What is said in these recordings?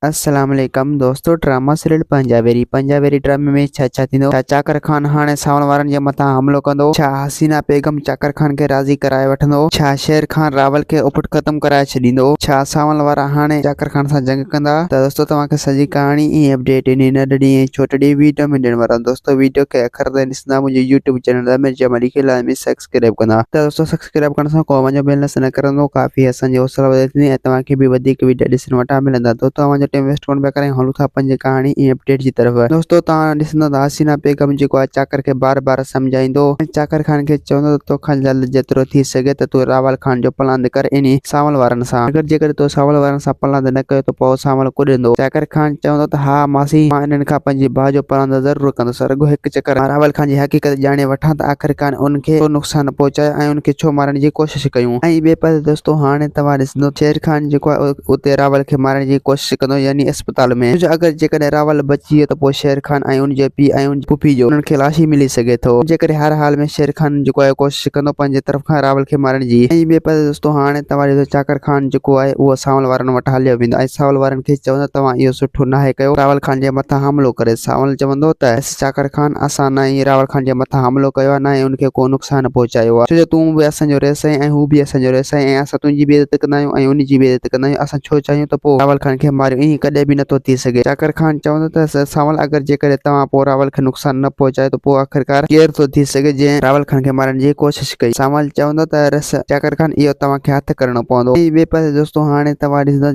अस्सलाम वालेकुम दोस्तों। ड्रामा सीरियल पंजाबेरी ड्रामे में छा थींदो। चाकर खान हाणे सावण वारनि जे मथां हमलो कंदो। हसीना बेगम चाकर खान के राज़ी कराए वठंदो। शेर खान रावल के उपट खत्म कराए छॾींदो। सावण वारा हाणे चाकर खान सां जंग कंदा। त दोस्तों तव्हांखे सॼी कहानी ऐं अपडेट इन नंढड़ी ऐं छोटड़ी वीडियो में ॾियण वारा। दोस्तों वीडियो के आखिर ताईं ॾिसंदा मुंहिंजे यूट्यूब चैनल रमेश जमाली खे लाज़मी सब्सक्राइब कंदा। त दोस्तों सब्सक्राइब करण सां को वञो बैलेंस न करंदो, काफ़ी असांजी हौसला वधे थी ऐं तव्हांखे बि वधीक वीडियो ॾिसण वटां मिलंदा। तो तव्हांजो टाइम वेस्ट कोन पिया करें, हलूं था पंहिंजी कहानी ऐं अपडेट जी तरफ़। दोस्तों तव्हां ॾिसंदो त हसीना बेगम जेको आहे चाकर खे बार बार सम्झाईंदो ऐं चाकर खान खे चवंदो त तोखां जल्द जेतिरो थी सघे त तूं रावल खान जो पलांद कर इन सावल वारनि सां। अगरि जेकर तो सावल वारनि सां पलांद न कयो त पोइ सावल कुॾंदो। चाकर खान चवंदो त हा मासी, मां इन्हनि खां पंहिंजी भाउ जो पलांद ज़रूरु कंदुसि, रुॻो हिकु चकर मां रावल खान जी हक़ीक़त ॼाणे वठां त आख़िरकार उनखे को नुक़सान पहुचाए ऐं उनखे छो मारण जी कोशिशि कयूं। ऐं ॿिए पासे दोस्तों हाणे तव्हां ॾिसंदो शेर खान जेको आहे उते रावल खे मारण जी कोशिशि कंदो, यानी अस्पताल में। अगरि जेकॾहिं रावल बची वियो त पोइ शेर खान ऐं उनजे पीउ ऐं उनजी पुफी जो उन्हनि खे लाशी मिली सघे थो। जेकर हर हाल में शेर खान जेको आहे कोशिशि कंदो पंहिंजे तरफ़ खां रावल खे मारण जी। ऐं ॿिए पासे दोस्तों हाणे तव्हां ॾिसो चाकर खान जेको आहे उहो सावल वारनि वटि हलियो वेंदो ऐं सावल वारनि खे चवंदो तव्हां इहो सुठो नाहे कयो रावल खान जे मथां हमलो करे। सावल चवंदो त चाकर खान असां न ई रावल खान जे मथां हमलो कयो आहे, न ई उनखे को नुक़सान पहुचायो आहे, छो जो तूं बि असांजो रहियसि ऐं हू बि असांजो रहियसि ऐं असां तुंहिंजी बि इज़त कंदा आहियूं ऐं उनजी बि इज़त कंदा आहियूं। असां छो चाहियूं त पोइ रावल खान खे मारियूं, ईअं कॾहिं बि नथो थी सघे। चाकर खान चवंदो त सावल अगरि जेकॾहिं तव्हां पोइ रावल खे नुक़सान न पहुचाए त पोइ आख़िरकार केरु थो थी सघे जंहिं रावल खान खे मारण जी कोशिशि कई। सावल चवंदो त रस चाकर खान इहो तव्हांखे हथु करणो पवंदो। ऐं ॿिए पासे दोस्तों हाणे तव्हां ॾिसंदा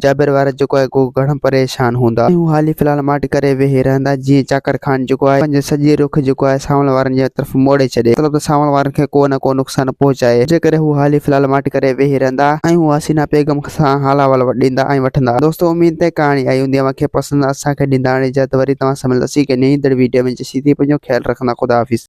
जाबिर वारा जेको आहे को घणो परेशान हूंदा ऐं हू हाली फ़िलहाल माटी करे वेही रहंदा जीअं चाकर खान जेको आहे पंहिंजो सॼे रुख जेको आहे सावल वारनि जे तरफ़ मोड़े छॾे, मतिलबु त सावल वारनि खे को न को नुक़सान पहुचाए। जेकॾहिं हू हाली फ़िलहाल माटी करे वेही रहंदा ऐं हू हसीना बेगम सां हालावाल ॾींदा ऐं वठंदा। दोस्तों उम्मीद है कहानी आई हूंदी, मूंखे पसंदि असांखे ॾींदा हाणे इजाज़त, वरी तव्हां सां मिलंदासीं के नई वीडियो में। जसी थी पंहिंजो ख्यालु रखंदा। ख़ुदा हाफ़िज़।